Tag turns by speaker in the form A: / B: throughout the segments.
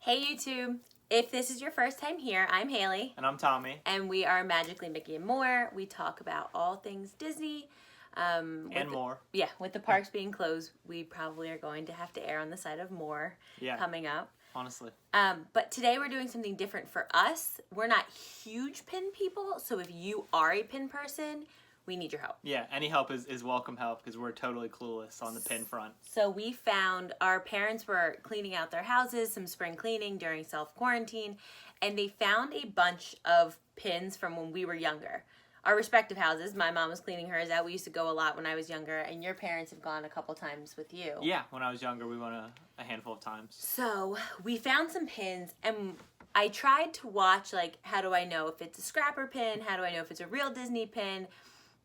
A: Hey YouTube! If this is your first time here, I'm Haley.
B: And I'm Tommy.
A: And we are Magically Mickey and More. We talk about all things Disney.
B: And more.
A: Yeah, with the parks being closed, we probably are going to have to err on the side of more coming up.
B: Honestly.
A: But today we're doing something different for us. We're not huge pin people, so if you are a pin person, we need your help.
B: Yeah, any help is welcome help because we're totally clueless on the pin front.
A: So we found our parents were cleaning out their houses, some spring cleaning during self-quarantine, and they found a bunch of pins from when we were younger. Our respective houses. My mom was cleaning hers out. We used to go a lot when I was younger, and your parents have gone a couple times with you.
B: Yeah, when I was younger, we went a handful of times.
A: So we found some pins, and I tried to watch, like, how do I know if it's a scrapper pin? How do I know if it's a real Disney pin?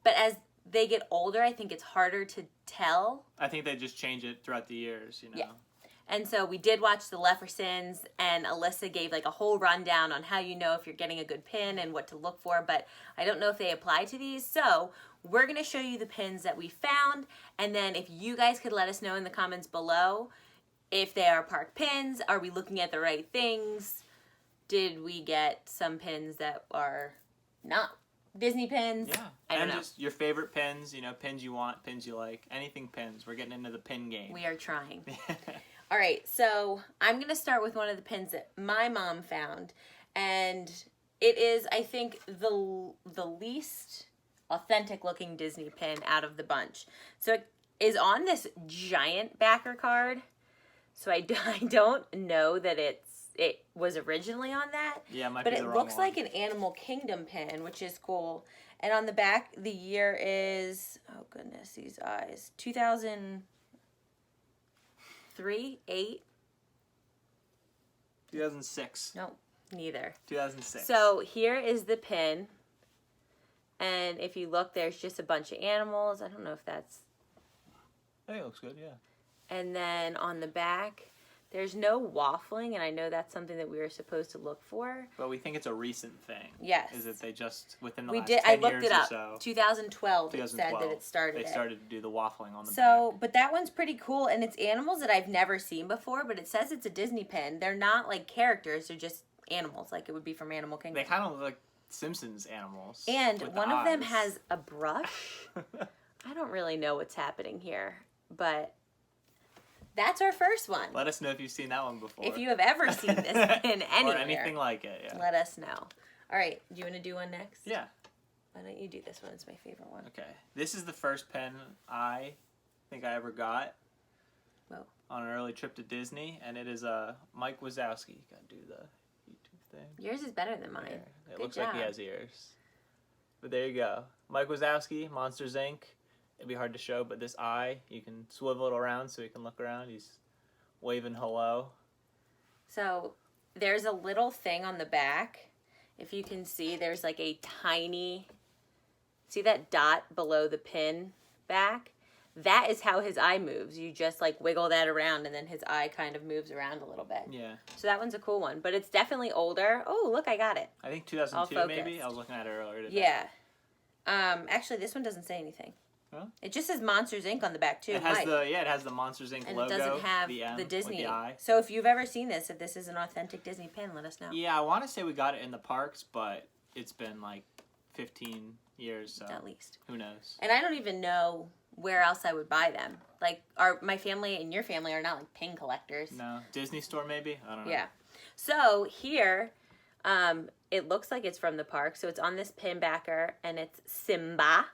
A: But as they get older, I think it's harder to tell.
B: I think they just change it throughout the years, you know.
A: Yeah. And so we did watch the Leffersons, and Alyssa gave like a whole rundown on how you know if you're getting a good pin and what to look for, but I don't know if they apply to these. So we're going to show you the pins that we found, and then if you guys could let us know in the comments below if they are park pins, are we looking at the right things? Did we get some pins that are not Disney pins?
B: Yeah.
A: I don't know.
B: Just your favorite pins, you know, pins you want, pins you like, anything pins. We're getting into the pin game.
A: We are trying. All right, so I'm going to start with one of the pins that my mom found, and it is, I think, the least authentic looking Disney pin out of the bunch. So it is on this giant backer card, so I don't know that it was originally on that.
B: Yeah, it might
A: but
B: be
A: it
B: the wrong
A: looks
B: one.
A: like an Animal Kingdom pin, which is cool. And on the back, the year is, oh goodness, these eyes, 2003, 8?
B: 2006.
A: No, neither.
B: 2006.
A: So here is the pin. And if you look, there's just a bunch of animals. I don't know if that's...
B: Hey, it looks good, yeah.
A: And then on the back, there's no waffling, and I know that's something that we were supposed to look for.
B: But we think it's a recent thing.
A: Yes.
B: Is that they just, within the
A: We
B: last
A: did.
B: 10
A: I looked
B: years
A: it up.
B: or so.
A: 2012, it said that it started
B: They started to do the waffling on the back.
A: So, but that one's pretty cool, and it's animals that I've never seen before, but it says it's a Disney pin. They're not like characters, they're just animals, like it would be from Animal Kingdom.
B: They kind of look like Simpsons animals.
A: And
B: with
A: one
B: the
A: of them
B: eyes.
A: has a brush. I don't really know what's happening here, but that's our first one.
B: Let us know if you've seen that one before.
A: If you have ever seen this pin anywhere.
B: Or anything like it, yeah.
A: Let us know. All right, do you want to do one next?
B: Yeah.
A: Why don't you do this one? It's my favorite one.
B: Okay. This is the first pen I think I ever got.
A: Whoa.
B: On an early trip to Disney, and it is a Mike Wazowski. You gotta do the YouTube thing.
A: Yours is better than mine.
B: There. It
A: Good
B: looks
A: job.
B: like he has ears. But there you go. Mike Wazowski, Monsters Inc. It'd be hard to show, but this eye, you can swivel it around so he can look around. He's waving hello.
A: So there's a little thing on the back. If you can see, there's like a tiny, see that dot below the pin back? That is how his eye moves. You just like wiggle that around and then his eye kind of moves around a little bit.
B: Yeah.
A: So that one's a cool one, but it's definitely older. Oh, look, I got it.
B: I think 2002 maybe. I was looking at it earlier today.
A: Yeah. Actually, this one doesn't say anything.
B: Huh?
A: It just says Monsters Inc. on the back too.
B: It has it has the Monsters Inc.
A: And
B: logo.
A: it doesn't have
B: the M
A: the Disney.
B: with the eye.
A: So if you've ever seen this, if this is an authentic Disney pin, let us know.
B: Yeah, I want to say we got it in the parks, but it's been like 15 years, so
A: At least.
B: who knows?
A: And I don't even know where else I would buy them. Like, my family and your family are not like pin collectors.
B: No, Disney store maybe. I don't know.
A: Yeah. So here, it looks like it's from the park. So it's on this pin backer, and it's Simba.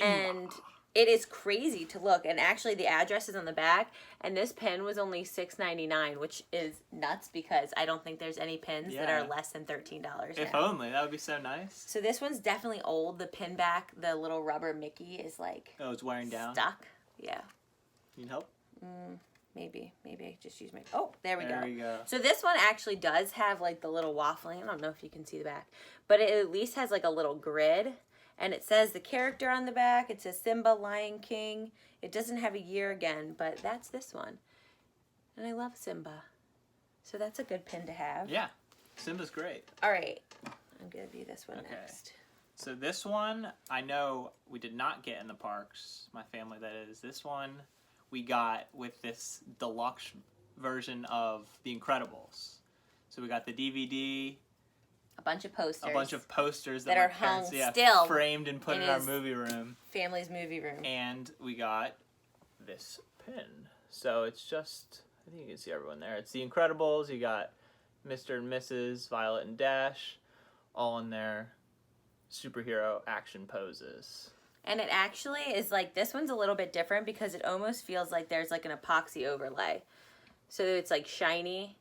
A: And it is crazy to look. And actually, the address is on the back. And this pin was only $6.99, which is nuts because I don't think there's any pins that are less than $13
B: If
A: now.
B: only. That would be so nice.
A: So this one's definitely old. The pin back, the little rubber Mickey is like
B: Oh, it's wearing down.
A: stuck. Yeah.
B: Need help?
A: Maybe I just use my... Oh, there we
B: There we go.
A: So this one actually does have like the little waffling. I don't know if you can see the back. But it at least has like a little grid. And it says the character on the back. It says Simba, Lion King. It doesn't have a year again, but that's this one. And I love Simba. So that's a good pin to have.
B: Yeah. Simba's great.
A: All right. I'm going to do this one next.
B: So this one, I know we did not get in the parks. My family, that is. This one we got with this deluxe version of The Incredibles. So we got the DVD,
A: a bunch of
B: posters
A: that
B: my
A: are
B: parents,
A: hung still
B: framed and put in our movie room.
A: Family's movie room.
B: And we got this pin. So it's just, I think you can see everyone there. It's The Incredibles. You got Mr. and Mrs., Violet and Dash, all in their superhero action poses.
A: And it actually is like, this one's a little bit different because it almost feels like there's like an epoxy overlay. So it's like shiny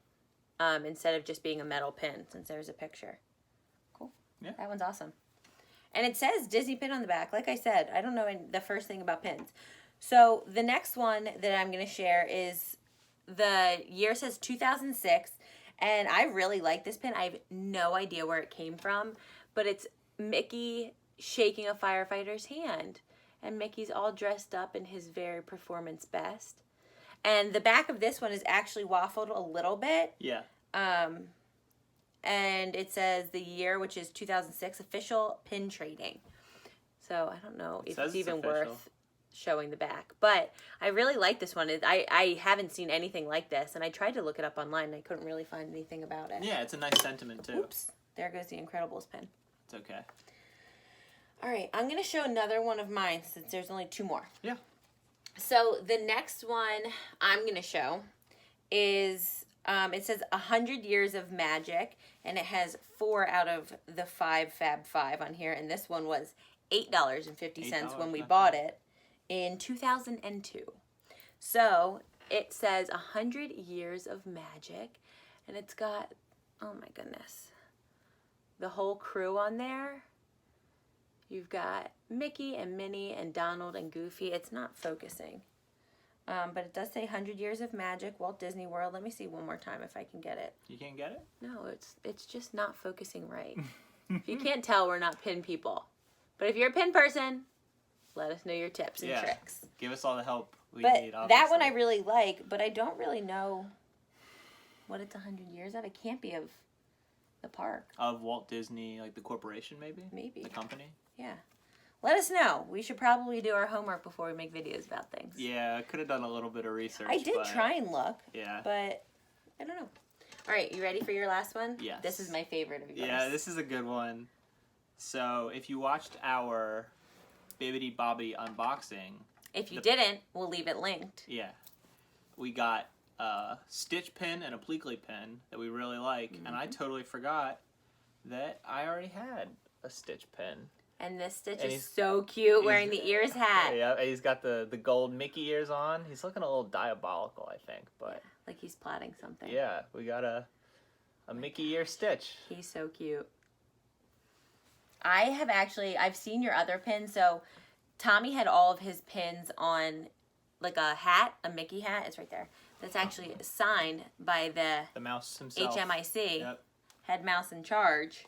A: instead of just being a metal pin, since there's a picture. Cool.
B: Yeah.
A: That one's awesome. And it says Disney pin on the back. Like I said, I don't know the first thing about pins. So the next one that I'm going to share is, the year says 2006. And I really like this pin. I have no idea where it came from, but it's Mickey shaking a firefighter's hand, and Mickey's all dressed up in his very performance best. And the back of this one is actually waffled a little bit.
B: Yeah.
A: And it says the year, which is 2006, official pin trading. So I don't know if it's even worth showing the back, but I really like this one. I haven't seen anything like this, and I tried to look it up online and I couldn't really find anything about it.
B: Yeah, it's a nice sentiment too.
A: Oops, there goes the Incredibles pin.
B: It's okay.
A: All right, I'm going to show another one of mine since there's only two more.
B: Yeah.
A: So the next one I'm going to show is, it says 100 Years of Magic, and it has 4 out of the 5 Fab 5 on here, and this one was $8.50 when we bought it in 2002. So it says 100 Years of Magic, and it's got, oh my goodness, the whole crew on there. You've got Mickey and Minnie and Donald and Goofy. It's not focusing. But it does say 100 Years of Magic, Walt Disney World. Let me see one more time if I can get it.
B: You can't get it?
A: No, it's just not focusing right. If you can't tell, we're not pin people. But if you're a pin person, let us know your tips and tricks.
B: Give us all the help we
A: but
B: need, obviously.
A: That one I really like, but I don't really know what it's 100 years of. It can't be of the park.
B: Of Walt Disney, like the corporation maybe?
A: Maybe.
B: The company?
A: Yeah. Let us know. We should probably do our homework before we make videos about things.
B: Yeah, I could have done a little bit of research.
A: I did try and look.
B: Yeah.
A: But I don't know. All right, you ready for your last one?
B: Yes.
A: This is my favorite of yours.
B: Yeah, this is a good one. So, if you watched our Bibbidi Bobbidi unboxing...
A: If you didn't, we'll leave it linked.
B: Yeah. We got a Stitch pin and a Pleakley pin that we really like, and I totally forgot that I already had a Stitch pin.
A: And this Stitch is so cute wearing the ears hat.
B: Yeah, and he's got the gold Mickey ears on. He's looking a little diabolical, I think, but...
A: Like he's plotting something.
B: Yeah, we got a Mickey ear Stitch.
A: He's so cute. I've seen your other pins. So Tommy had all of his pins on like a hat, a Mickey hat. It's right there. That's actually signed by the
B: mouse himself.
A: HMIC,
B: Yep.
A: head mouse in charge.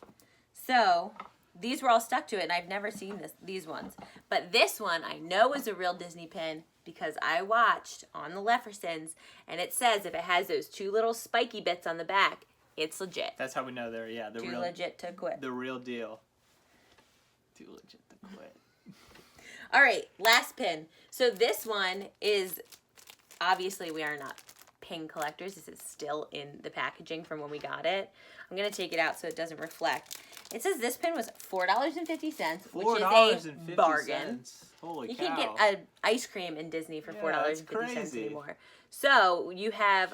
A: So these were all stuck to it, and I've never seen these ones. But this one I know is a real Disney pin because I watched on the Leffersons, and it says if it has those 2 little spiky bits on the back, it's legit.
B: That's how we know they're,
A: Too legit to quit.
B: The real deal. Too legit to quit.
A: All right, last pin. So this one is, obviously we are not pin collectors. This is still in the packaging from when we got it. I'm going to take it out so it doesn't reflect. It says this pin was $4.50, which is a bargain.
B: Holy
A: you
B: cow.
A: can't get an ice cream in Disney for $4.50 anymore. So you have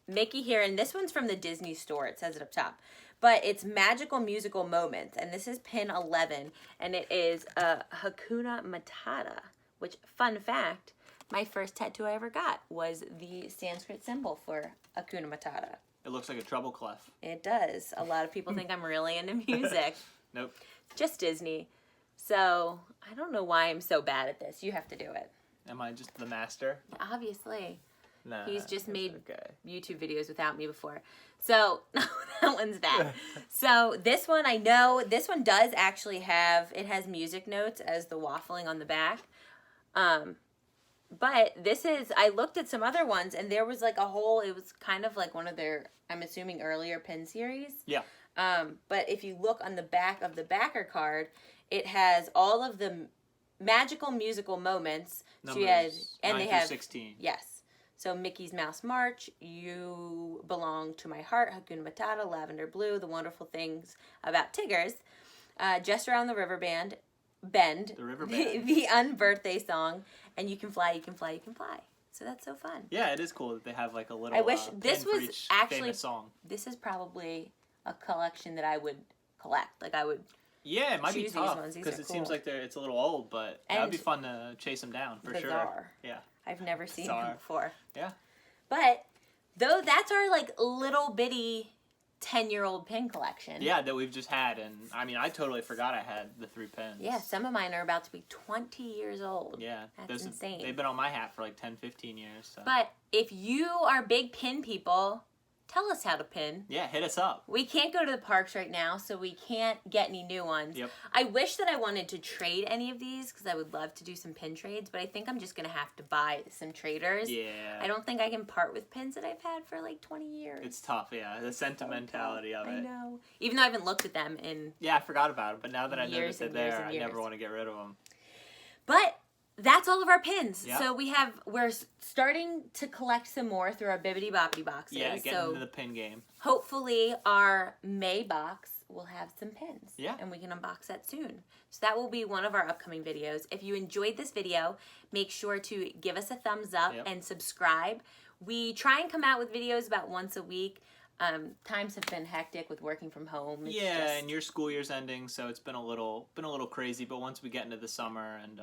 A: Mickey here, and this one's from the Disney store. It says it up top. But it's Magical Musical Moments, and this is pin 11, and it is Hakuna Matata, which, fun fact, my first tattoo I ever got was the Sanskrit symbol for Hakuna Matata.
B: It looks like a treble clef.
A: It does. A lot of people think I'm really into music.
B: Nope.
A: Just Disney. So, I don't know why I'm so bad at this. You have to do it.
B: Am I just the master?
A: Obviously.
B: Nah,
A: He's just made
B: okay.
A: YouTube videos without me before. So, that one's bad. So, this one, I know, this one does actually have, it has music notes as the waffling on the back. But this is, I looked at some other ones, and there was like a whole, it was kind of like one of their, I'm assuming, earlier pin series.
B: Yeah.
A: But if you look on the back of the backer card, it has all of the magical musical moments.
B: Numbers
A: So you had, and
B: 9
A: they
B: through
A: have
B: 16.
A: Yes. So Mickey's Mouse March, You Belong to My Heart, Hakuna Matata, Lavender Blue, The Wonderful Things About Tiggers, Just Around the River Bend,
B: The River Band.
A: the Unbirthday Song, and You Can Fly, You Can Fly, You Can Fly. So that's so fun.
B: Yeah, it is cool that they have like a little.
A: I wish this
B: pin for
A: was
B: each
A: actually
B: famous song.
A: This is probably a collection that I would collect. Like I would.
B: Yeah, it might be
A: choose these
B: tough
A: ones. These
B: because
A: are
B: it seems
A: cool.
B: like it's a little old, but that would
A: And
B: be fun to chase them down for sure.
A: bizarre.
B: Yeah.
A: I've never seen
B: Bizarre.
A: them before.
B: Yeah.
A: But though that's our like little bitty 10-year-old pin collection.
B: Yeah, that we've just had, and I mean, I totally forgot I had the 3 pins.
A: Yeah, some of mine are about to be 20 years old.
B: Yeah,
A: That's insane.
B: They've been on my hat for like 10, 15 years. So.
A: But if you are big pin people, tell us how to pin.
B: Yeah, hit us up.
A: We can't go to the parks right now, so we can't get any new ones.
B: Yep.
A: I wish that I wanted to trade any of these because I would love to do some pin trades, but I think I'm just going to have to buy some traders.
B: Yeah.
A: I don't think I can part with pins that I've had for like 20 years.
B: It's tough, yeah. The sentimentality of it.
A: I know. Even though I haven't looked at them in...
B: Yeah, I forgot about it, but now that I
A: Years
B: noticed it
A: and years
B: there,
A: and
B: I never
A: years.
B: want to get rid of them.
A: But that's all of our pins.
B: Yeah.
A: So we're starting to collect some more through our Bibbidi Bobbidi boxes.
B: Yeah, getting
A: so
B: into the pin game.
A: hopefully our May box will have some pins.
B: Yeah.
A: And we can unbox that soon. So that will be one of our upcoming videos. If you enjoyed this video, make sure to give us a thumbs up
B: Yep.
A: and subscribe. We try and come out with videos about once a week. Times have been hectic with working from home. It's
B: Yeah,
A: just-
B: and your school year's ending, so it's been a little crazy. But once we get into the summer and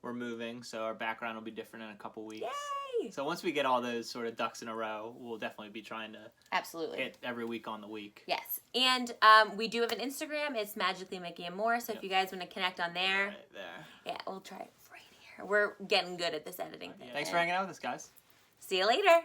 B: we're moving, so our background will be different in a couple weeks.
A: Yay!
B: So once we get all those sort of ducks in a row, we'll definitely be trying to
A: Absolutely.
B: hit every week on the week.
A: Yes. And we do have an Instagram. It's Magically Mickey and More. So if you guys want to connect on there,
B: Right there.
A: yeah, we'll try it right here. We're getting good at this editing thing.
B: Thanks for hanging out with us, guys.
A: See you later.